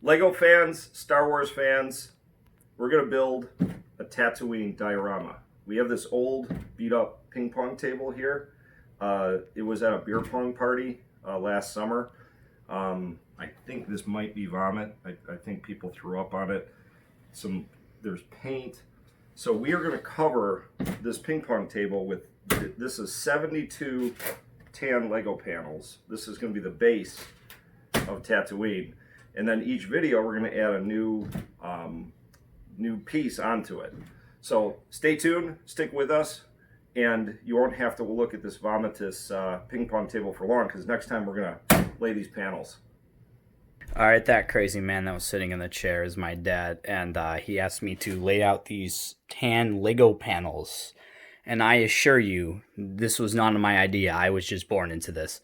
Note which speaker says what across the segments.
Speaker 1: Lego fans, Star Wars fans, we're going to build a Tatooine diorama. We have this old beat up ping pong table here. It was at a beer pong party last summer. I think this might be vomit. I think people threw up on it. There's paint. So we are going to cover this ping pong table with, this is 72 tan Lego panels. This is going to be the base of Tatooine. And then each video we're going to add a new piece onto it. So stay tuned, stick with us, and you won't have to look at this vomitous ping pong table for long, because next time we're going to lay these panels.
Speaker 2: All right, that crazy man that was sitting in the chair is my dad, and he asked me to lay out these tan Lego panels. And I assure you, this was not my idea. I was just born into this.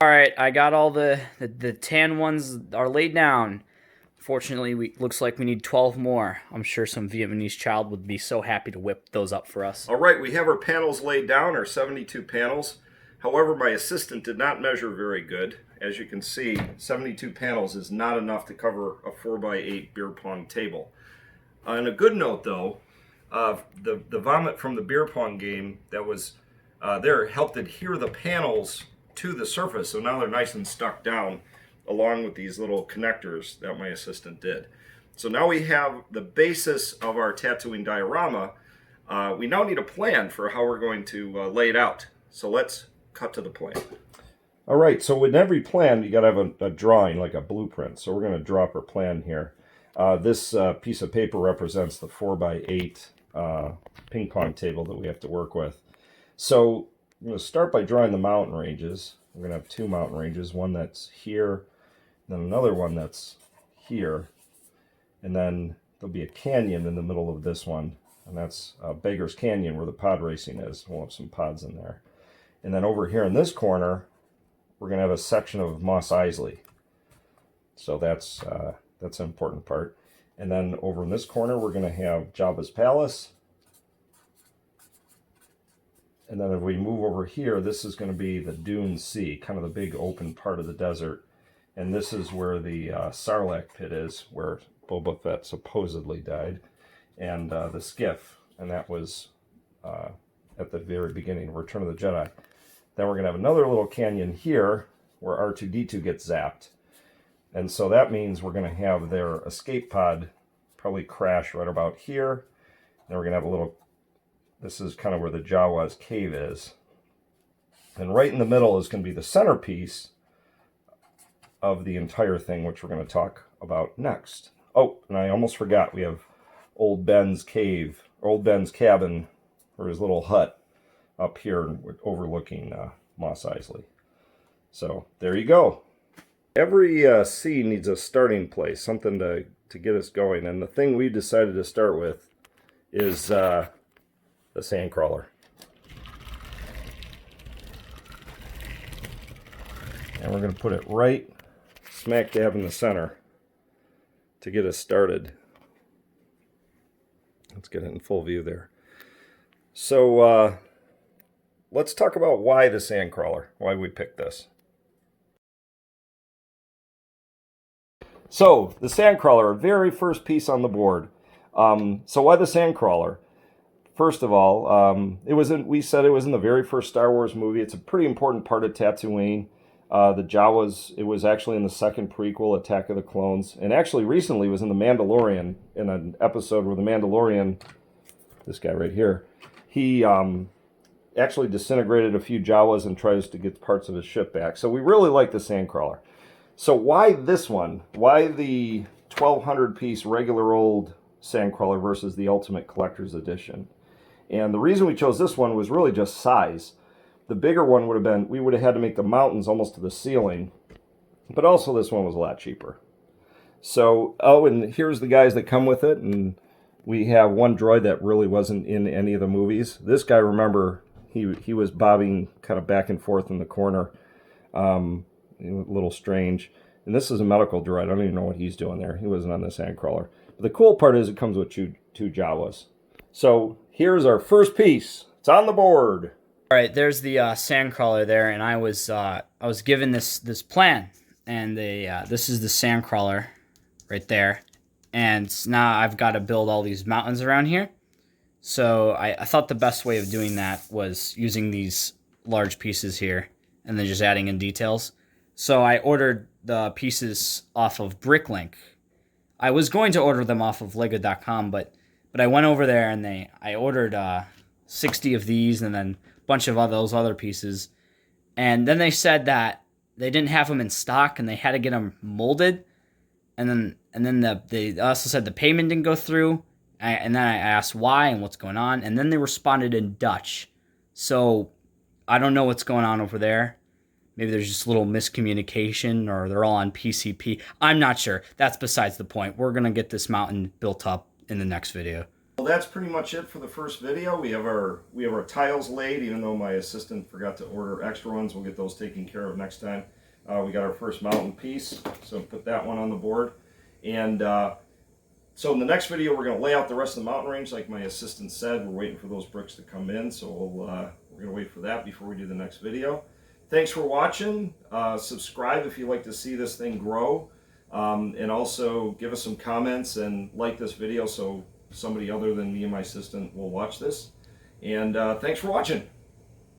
Speaker 2: All right, I got all the tan ones are laid down. Fortunately, looks like we need 12 more. I'm sure some Vietnamese child would be so happy to whip those up for us.
Speaker 1: All right, we have our panels laid down, our 72 panels. However, my assistant did not measure very good. As you can see, 72 panels is not enough to cover a 4x8 beer pong table. On a good note, though, the vomit from the beer pong game that was there helped adhere the panels to the surface, so now they're nice and stuck down, along with these little connectors that my assistant did. So now we have the basis of our Tatooine diorama. We now need a plan for how we're going to lay it out. So let's cut to the plan. All right, so with every plan, you got to have a drawing, like a blueprint. So we're going to draw up our plan here. This piece of paper represents the 4x8 ping pong table that we have to work with. So I'm going to start by drawing the mountain ranges. We're going to have two mountain ranges, one that's here, then another one that's here, and then there'll be a canyon in the middle of this one, and that's Beggar's Canyon where the pod racing is. We'll have some pods in there. And then over here in this corner, we're going to have a section of Mos Eisley. So that's an important part. And then over in this corner, we're going to have Jabba's Palace. And then if we move over here, this is going to be the Dune Sea, kind of the big open part of the desert. And this is where the Sarlacc pit is, where Boba Fett supposedly died. And the skiff, and that was at the very beginning of Return of the Jedi. Then we're going to have another little canyon here where R2-D2 gets zapped. And so that means we're going to have their escape pod probably crash right about here. Then we're going to have a little, this is kind of where the Jawa's cave is. And right in the middle is going to be the centerpiece of the entire thing, which we're going to talk about next. Oh, and I almost forgot, we have Old Ben's cave, Old Ben's cabin, or his little hut up here overlooking Mos Eisley. So there you go. Every scene needs a starting place, something to get us going. And the thing we decided to start with is the sandcrawler. And we're going to put it right smack dab in the center to get us started. Let's get it in full view there. So let's talk about why the sandcrawler, why we picked this. So the sandcrawler, our very first piece on the board. So why the sandcrawler? First of all, we said it was in the very first Star Wars movie. It's a pretty important part of Tatooine. The Jawas, it was actually in the second prequel, Attack of the Clones. And actually recently was in The Mandalorian, in an episode where the Mandalorian, this guy right here, he actually disintegrated a few Jawas and tries to get parts of his ship back. So we really like the sandcrawler. So why this one? Why the 1,200 piece regular old sandcrawler versus the Ultimate Collector's Edition? And the reason we chose this one was really just size. The bigger one would have been, we would have had to make the mountains almost to the ceiling, but also this one was a lot cheaper. So, oh, and here's the guys that come with it, and we have one droid that really wasn't in any of the movies. This guy, remember, he was bobbing kind of back and forth in the corner. A little strange. And this is a medical droid. I don't even know what he's doing there. He wasn't on the sandcrawler. But the cool part is it comes with two Jawas. So here's our first piece. It's on the board.
Speaker 2: All right, there's the sandcrawler there, and I was given this plan, and this is the sandcrawler right there, and now I've got to build all these mountains around here. So I thought the best way of doing that was using these large pieces here and then just adding in details. So I ordered the pieces off of Bricklink. I was going to order them off of Lego.com, but I went over there and I ordered 60 of these and then a bunch of those other pieces. And then they said that they didn't have them in stock and they had to get them molded. And then they also said the payment didn't go through. And then I asked why and what's going on. And then they responded in Dutch. So I don't know what's going on over there. Maybe there's just a little miscommunication or they're all on PCP. I'm not sure. That's besides the point. We're going to get this mountain built up in the next video.
Speaker 1: Well, that's pretty much it for the first video. We have our tiles laid, even though my assistant forgot to order extra ones. We'll get those taken care of next time. We got our first mountain piece, so put that one on the board. And so in the next video, we're going to lay out the rest of the mountain range like my assistant said. We're waiting for those bricks to come in, so we're going to wait for that before we do the next video. Thanks for watching. Subscribe if you'd like to see this thing grow. And also give us some comments and like this video so somebody other than me and my assistant will watch this. And thanks for watching.